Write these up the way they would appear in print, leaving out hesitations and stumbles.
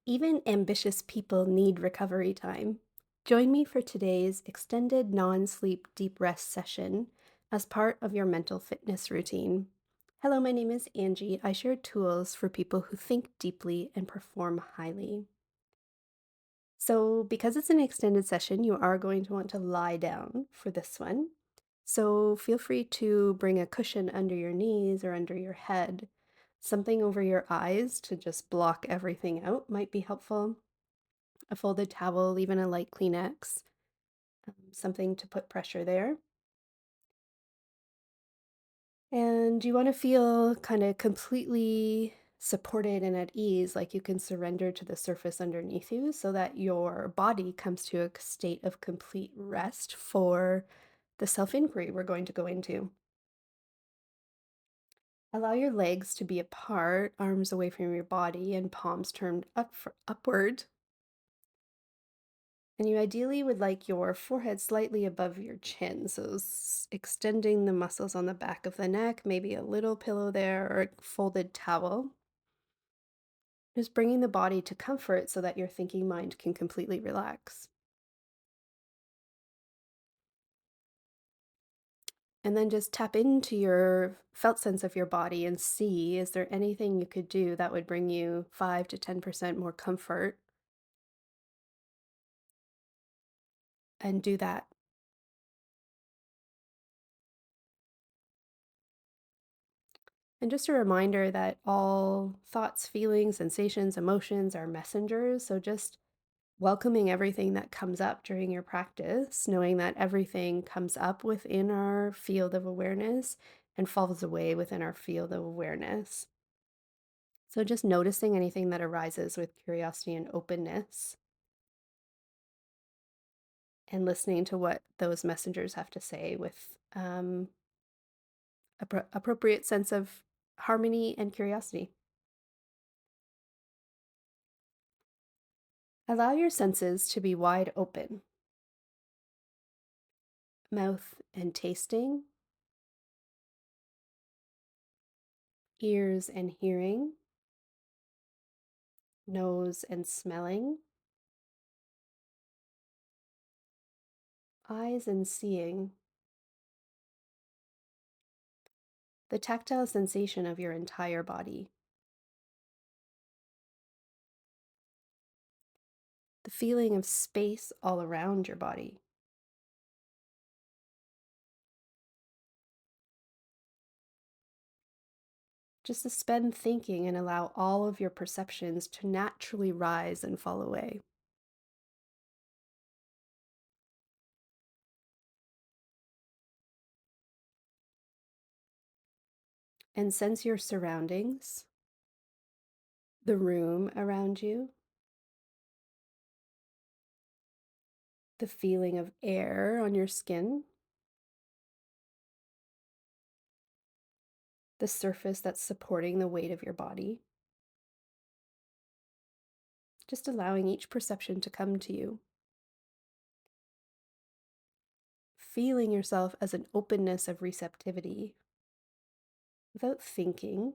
Even ambitious people need recovery time. Join me for today's extended non sleep deep rest session as part of your mental fitness routine. Hello, my name is Angie. I share tools for people who think deeply and perform highly. So, because it's an extended session, you are going to want to lie down for this one. So, feel free to bring a cushion under your knees or under your head. Something over your eyes to just block everything out might be helpful. A folded towel, even a light Kleenex, something to put pressure there. And you want to feel kind of completely supported and at ease, like you can surrender to the surface underneath you so that your body comes to a state of complete rest for the self inquiry we're going to go into. Allow your legs to be apart, arms away from your body, and palms turned upward. And you ideally would like your forehead slightly above your chin, so extending the muscles on the back of the neck, maybe a little pillow there or a folded towel. Just bringing the body to comfort so that your thinking mind can completely relax. And then just tap into your felt sense of your body and see, is there anything you could do that would bring you 5 to 10% more comfort? And do that. And just a reminder that all thoughts, feelings, sensations, emotions are messengers. So just welcoming everything that comes up during your practice, knowing that everything comes up within our field of awareness and falls away within our field of awareness. So just noticing anything that arises with curiosity and openness and listening to what those messengers have to say with appropriate sense of harmony and curiosity. Allow your senses to be wide open, mouth and tasting, ears and hearing, nose and smelling, eyes and seeing, the tactile sensation of your entire body, the feeling of space all around your body. Just suspend thinking and allow all of your perceptions to naturally rise and fall away. And sense your surroundings, the room around you, the feeling of air on your skin, the surface that's supporting the weight of your body. Just allowing each perception to come to you. Feeling yourself as an openness of receptivity without thinking,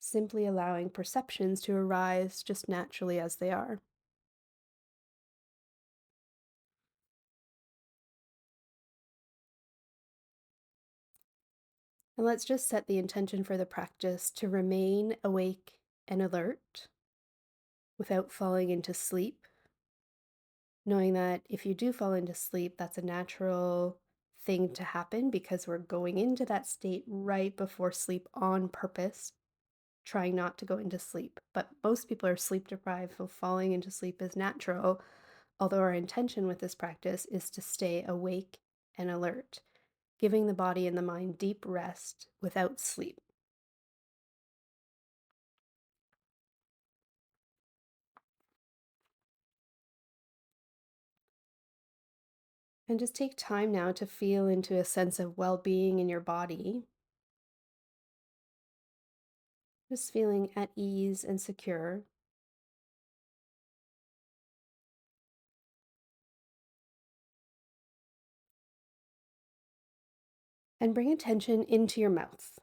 simply allowing perceptions to arise just naturally as they are. And let's just set the intention for the practice to remain awake and alert without falling into sleep, knowing that if you do fall into sleep, that's a natural thing to happen because we're going into that state right before sleep on purpose, trying not to go into sleep. But most people are sleep deprived, so falling into sleep is natural, although our intention with this practice is to stay awake and alert, giving the body and the mind deep rest without sleep. And just take time now to feel into a sense of well being in your body, just feeling at ease and secure. And bring attention into your mouth.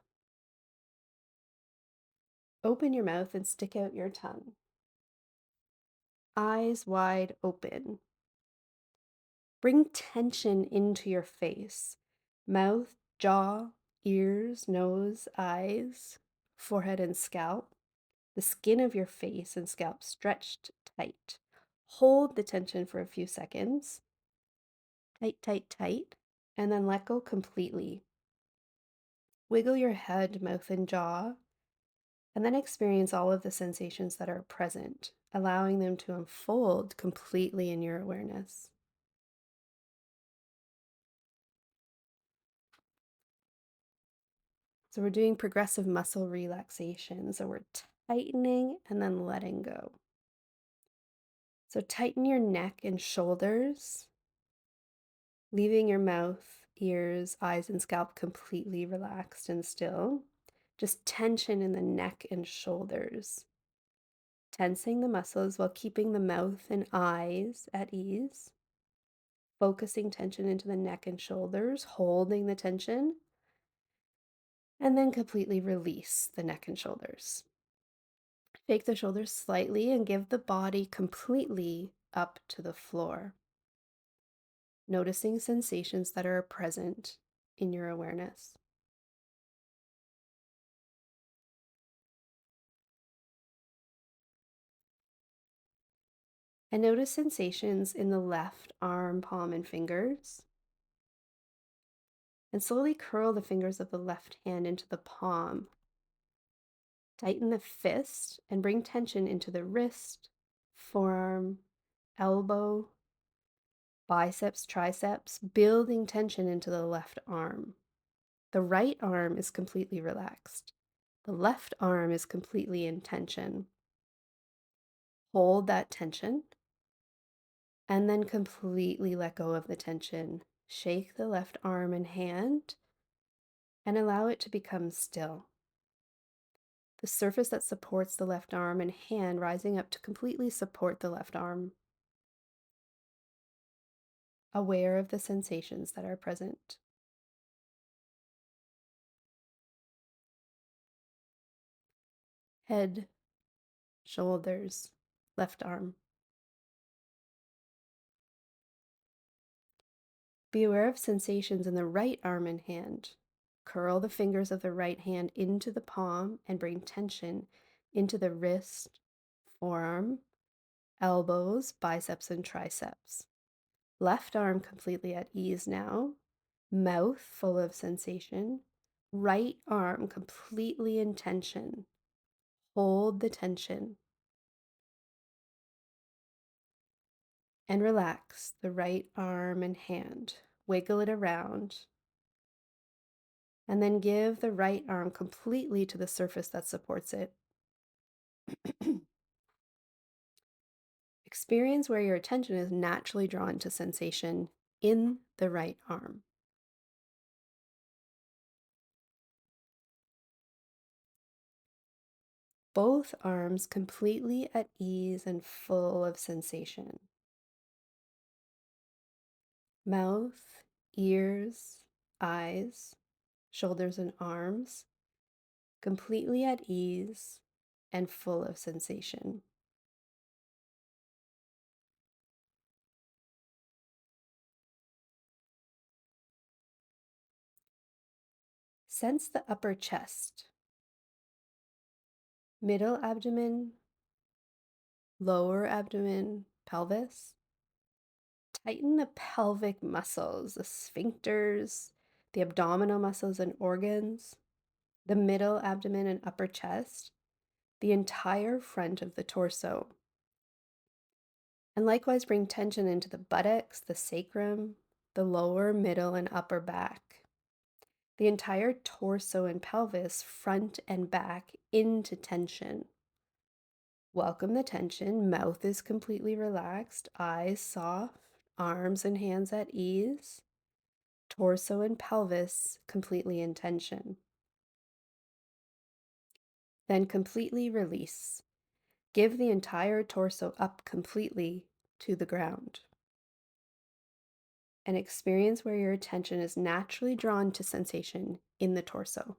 Open your mouth and stick out your tongue. eyes wide open. Bring tension into your face, mouth, jaw, ears, nose, eyes, forehead, and scalp. The skin of your face and scalp stretched tight. Hold the tension for a few seconds. Tight, tight, tight. And then let go completely. Wiggle your head, mouth, and jaw. And then experience all of the sensations that are present, allowing them to unfold completely in your awareness. So we're doing progressive muscle relaxation. So we're tightening and then letting go. So tighten your neck and shoulders, leaving your mouth, ears, eyes, and scalp completely relaxed and still. Just tension in the neck and shoulders. Tensing the muscles while keeping the mouth and eyes at ease. Focusing tension into the neck and shoulders, holding the tension, and then completely release the neck and shoulders. Shake the shoulders slightly and give the body completely up to the floor. Noticing sensations that are present in your awareness. And notice sensations in the left arm, palm, and fingers. And slowly curl the fingers of the left hand into the palm. Tighten the fist and bring tension into the wrist, forearm, elbow, biceps, triceps, building tension into the left arm. The right arm is completely relaxed. The left arm is completely in tension. Hold that tension and then completely let go of the tension. Shake the left arm and hand and allow it to become still. The surface that supports the left arm and hand rising up to completely support the left arm. Aware of the sensations that are present. Head, shoulders, left arm. Be aware of sensations in the right arm and hand. Curl the fingers of the right hand into the palm and bring tension into the wrist, forearm, elbows, biceps, and triceps. Left arm completely at ease now. Mouth full of sensation. Right arm completely in tension. Hold the tension. And relax the right arm and hand. Wiggle it around. And then give the right arm completely to the surface that supports it. Experience where your attention is naturally drawn to sensation in the right arm. Both arms completely at ease and full of sensation. Mouth, ears, eyes, shoulders, and arms completely at ease and full of sensation. Sense the upper chest, middle abdomen, lower abdomen, pelvis. Tighten the pelvic muscles, the sphincters, the abdominal muscles and organs, the middle abdomen and upper chest, the entire front of the torso. And likewise, bring tension into the buttocks, the sacrum, the lower, middle, and upper back. The entire torso and pelvis, front and back, into tension. Welcome the tension. Mouth is completely relaxed, eyes soft, arms and hands at ease, torso and pelvis completely in tension. Then completely release. Give the entire torso up completely to the ground. And experience where your attention is naturally drawn to sensation in the torso.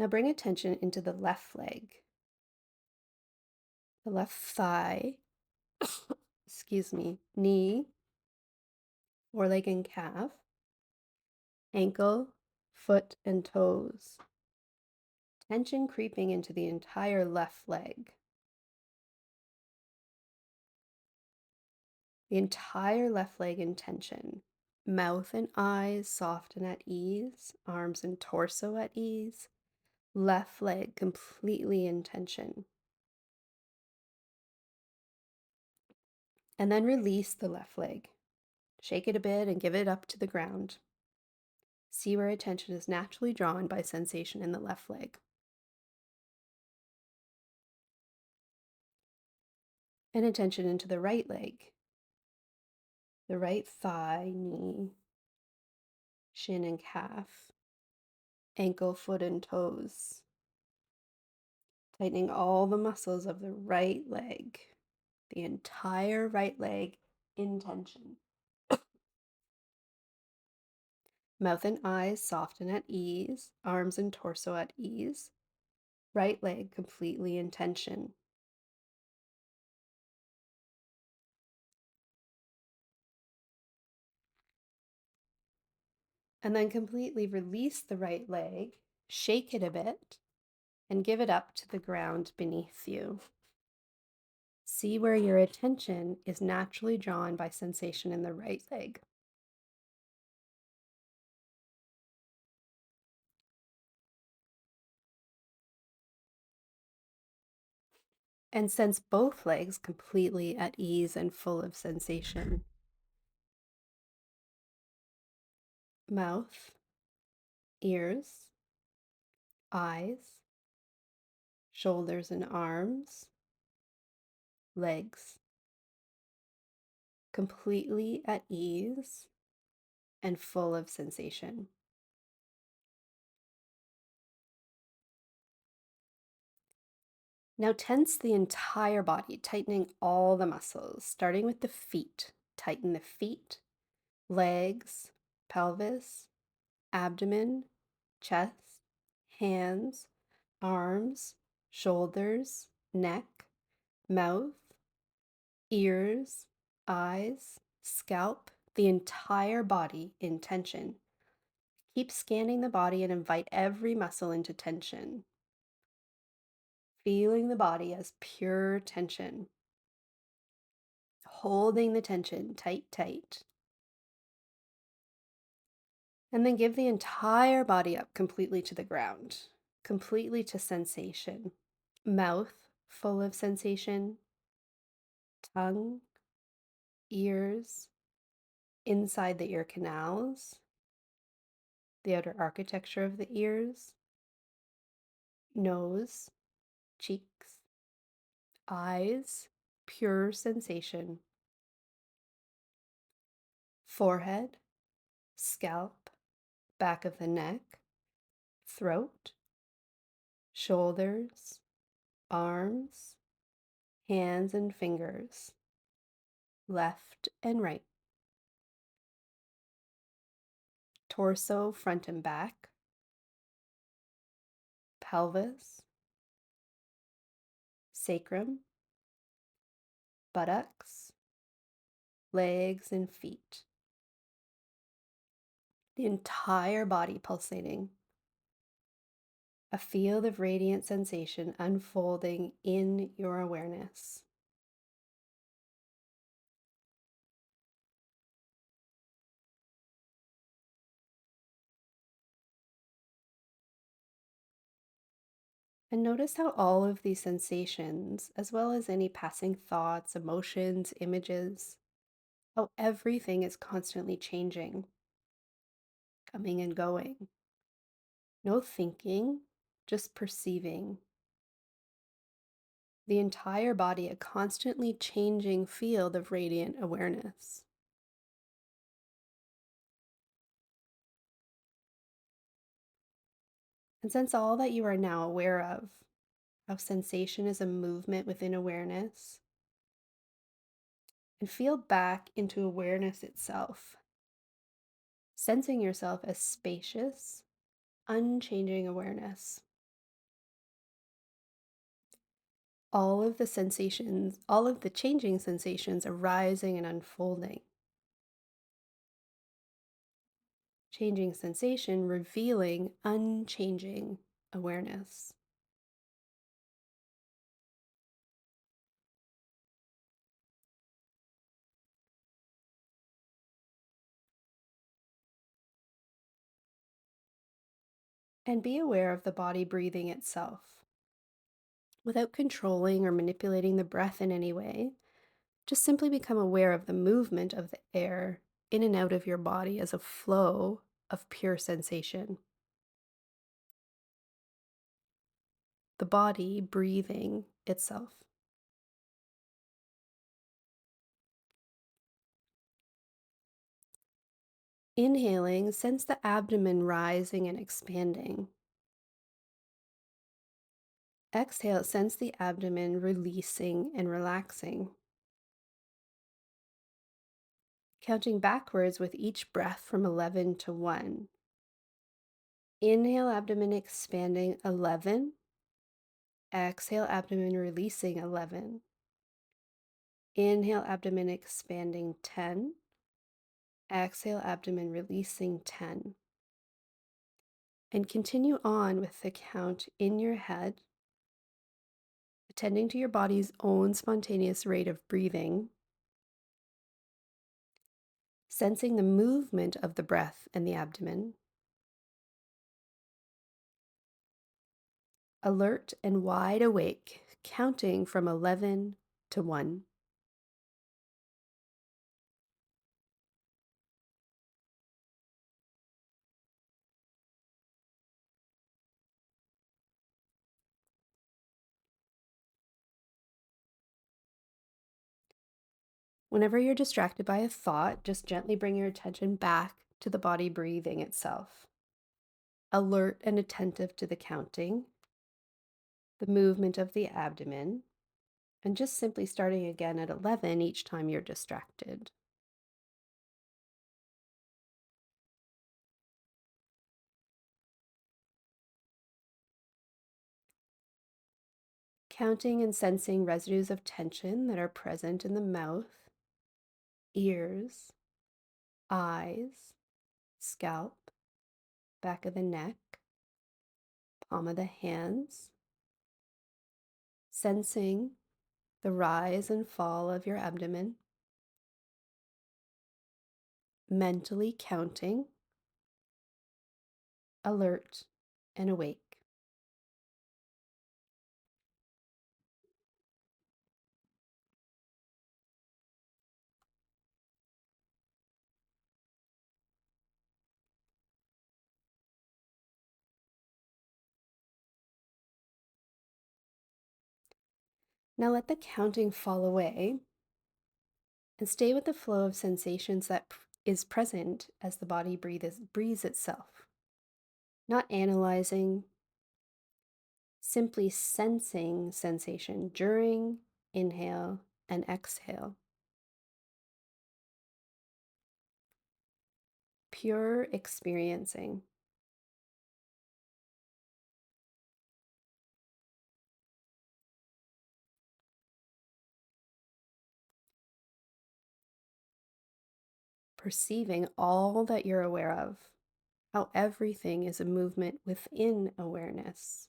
Now bring attention into the left leg, the left thigh, excuse me, knee, foreleg and calf, ankle, foot, and toes. Tension creeping into the entire left leg. The entire left leg in tension. Mouth and eyes soft and at ease, arms and torso at ease, left leg completely in tension. And then release the left leg. Shake it a bit and give it up to the ground. See where attention is naturally drawn by sensation in the left leg. And attention into the right leg, the right thigh, knee, shin and calf, ankle, foot, and toes. Tightening all the muscles of the right leg, the entire right leg in tension. Mouth and eyes soft and at ease, arms and torso at ease, right leg completely in tension. And then completely release the right leg, shake it a bit, and give it up to the ground beneath you. See where your attention is naturally drawn by sensation in the right leg. And sense both legs completely at ease and full of sensation. Mouth, ears, eyes, shoulders and arms, legs, completely at ease and full of sensation. Now tense the entire body, tightening all the muscles, starting with the feet. Tighten the feet, legs, pelvis, abdomen, chest, hands, arms, shoulders, neck, mouth, ears, eyes, scalp, the entire body in tension. Keep scanning the body and invite every muscle into tension. Feeling the body as pure tension. Holding the tension tight, tight. And then give the entire body up completely to the ground, completely to sensation. Mouth full of sensation, tongue, ears, inside the ear canals, the outer architecture of the ears, nose, cheeks, eyes, pure sensation, forehead, scalp, back of the neck, throat, shoulders, arms, hands and fingers, left and right, torso, front and back, pelvis, sacrum, buttocks, legs and feet. The entire body pulsating. A field of radiant sensation unfolding in your awareness. And notice how all of these sensations, as well as any passing thoughts, emotions, images, how everything is constantly changing, coming and going. No thinking, just perceiving. The entire body, a constantly changing field of radiant awareness. And sense all that you are now aware of, how sensation is a movement within awareness, and feel back into awareness itself, sensing yourself as spacious, unchanging awareness. All of the changing sensations arising and unfolding. Changing sensation revealing unchanging awareness. And be aware of the body breathing itself. Without controlling or manipulating the breath in any way, just simply become aware of the movement of the air in and out of your body as a flow of pure sensation. The body breathing itself. Inhaling, sense the abdomen rising and expanding. Exhale, sense the abdomen releasing and relaxing. Counting backwards with each breath from 11 to 1. Inhale, abdomen expanding 11. Exhale, abdomen releasing 11. Inhale, abdomen expanding 10. Exhale, abdomen releasing 10. And continue on with the count in your head, attending to your body's own spontaneous rate of breathing, sensing the movement of the breath and the abdomen, alert and wide awake, counting from 11 to 1. Whenever you're distracted by a thought, just gently bring your attention back to the body breathing itself. Alert and attentive to the counting, the movement of the abdomen, and just simply starting again at 11 each time you're distracted. Counting and sensing residues of tension that are present in the mouth, ears, eyes, scalp, back of the neck, palm of the hands, sensing the rise and fall of your abdomen, mentally counting, alert and awake. Now let the counting fall away and stay with the flow of sensations that is present as the body breathes itself. Not analyzing, simply sensing sensation during inhale and exhale. Pure experiencing. Perceiving all that you're aware of, how everything is a movement within awareness.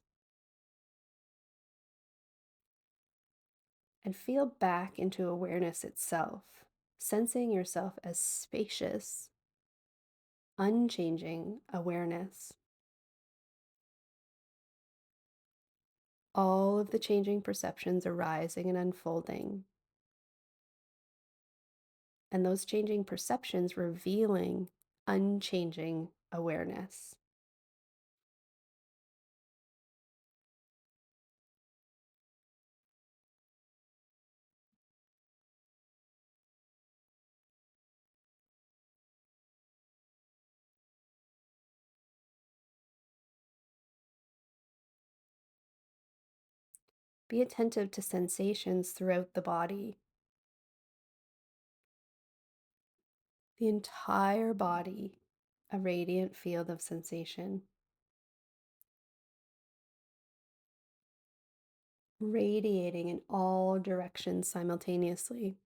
And feel back into awareness itself, sensing yourself as spacious, unchanging awareness. All of the changing perceptions arising and unfolding, and those changing perceptions revealing unchanging awareness. Be attentive to sensations throughout the body. The entire body, a radiant field of sensation. radiating in all directions simultaneously.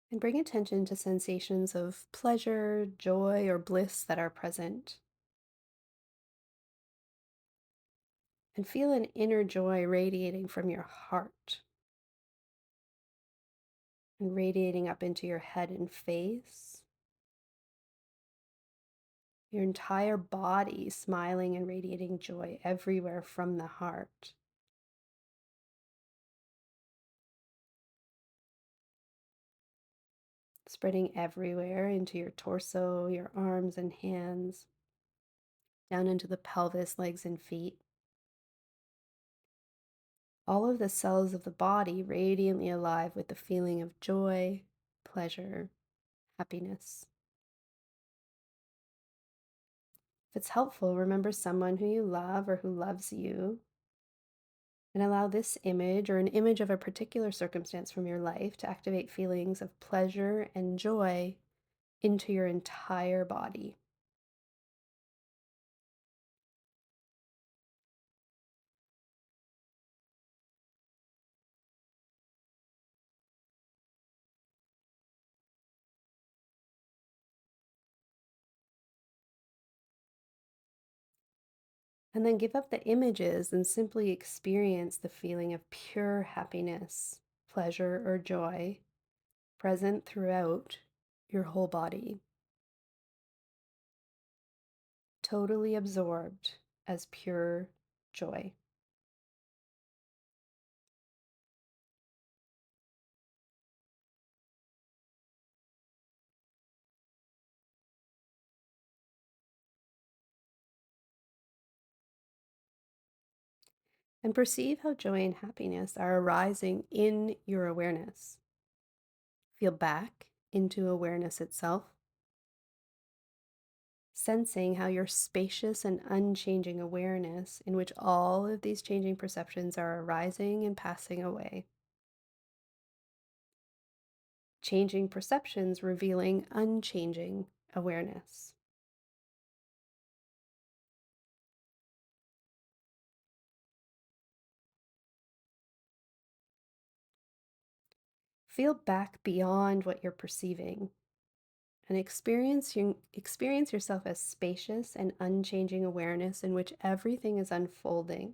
And bring attention to sensations of pleasure, joy, or bliss that are present. And feel an inner joy radiating from your heart and radiating up into your head and face, your entire body smiling and radiating joy everywhere from the heart. Spreading everywhere into your torso, your arms and hands, down into the pelvis, legs, and feet. All of the cells of the body radiantly alive with the feeling of joy, pleasure, happiness. If it's helpful, remember someone who you love or who loves you, and allow this image or an image of a particular circumstance from your life to activate feelings of pleasure and joy into your entire body. And then give up the images and simply experience the feeling of pure happiness, pleasure, or joy present throughout your whole body, totally absorbed as pure joy. And perceive how joy and happiness are arising in your awareness. Feel back into awareness itself, sensing how your spacious and unchanging awareness, in which all of these changing perceptions are arising and passing away. Changing perceptions revealing unchanging awareness. Feel back beyond what you're perceiving and experience yourself as spacious and unchanging awareness in which everything is unfolding.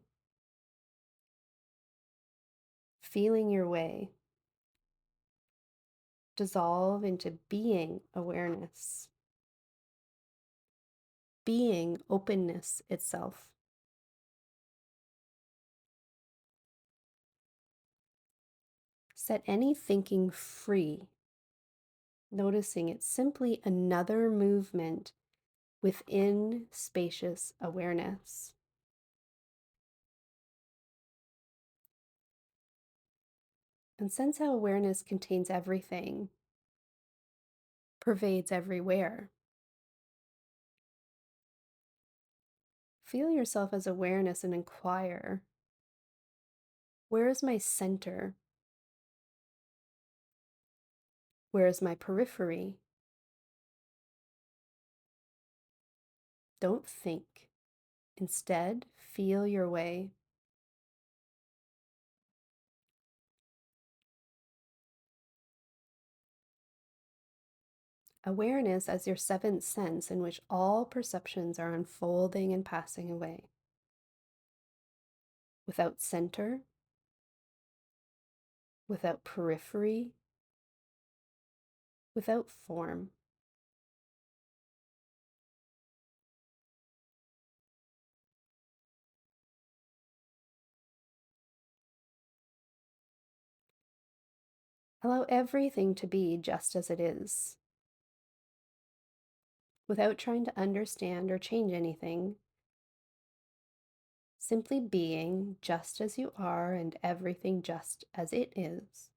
Feeling your way dissolve into being awareness, being openness itself. Set any thinking free, noticing it's simply another movement within spacious awareness. And sense how awareness contains everything, pervades everywhere. Feel yourself as awareness and inquire, where is my center? Where is my periphery? Don't think. Instead, feel your way. Awareness as your seventh sense in which all perceptions are unfolding and passing away. Without center, without periphery, without form. Allow everything to be just as it is, without trying to understand or change anything. Simply being just as you are and everything just as it is.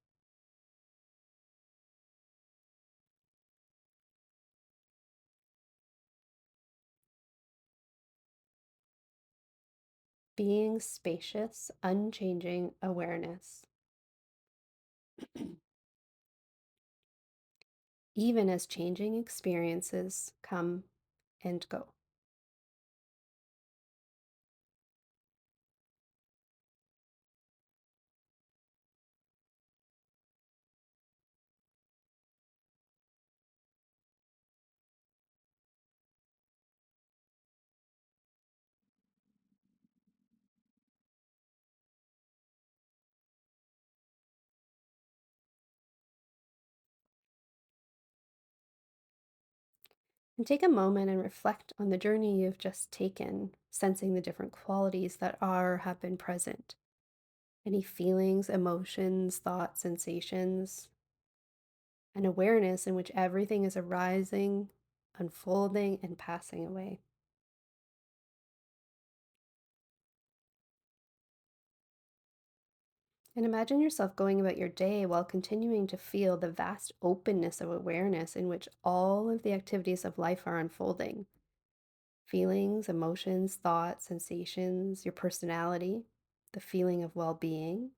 Being spacious, unchanging awareness. even as changing experiences come and go. And take a moment and reflect on the journey you've just taken, sensing the different qualities that are or have been present. Any feelings, emotions, thoughts, sensations, an awareness in which everything is arising, unfolding, and passing away. And imagine yourself going about your day while continuing to feel the vast openness of awareness in which all of the activities of life are unfolding. Feelings, emotions, thoughts, sensations, your personality, the feeling of well being,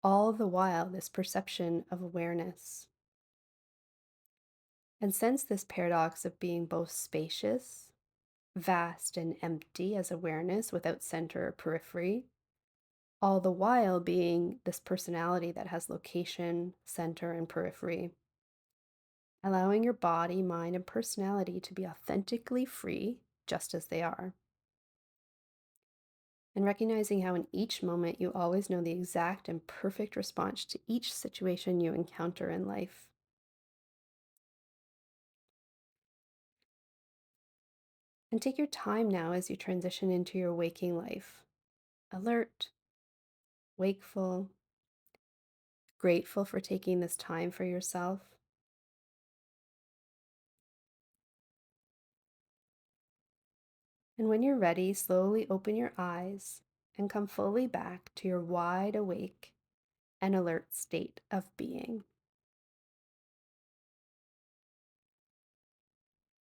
all the while this perception of awareness. And sense this paradox of being both spacious, vast, and empty as awareness without center or periphery, all the while being this personality that has location, center, and periphery. Allowing your body, mind, and personality to be authentically free just as they are. And recognizing how in each moment you always know the exact and perfect response to each situation you encounter in life. And take your time now as you transition into your waking life. Alert, wakeful, grateful for taking this time for yourself. And when you're ready, slowly open your eyes and come fully back to your wide awake and alert state of being.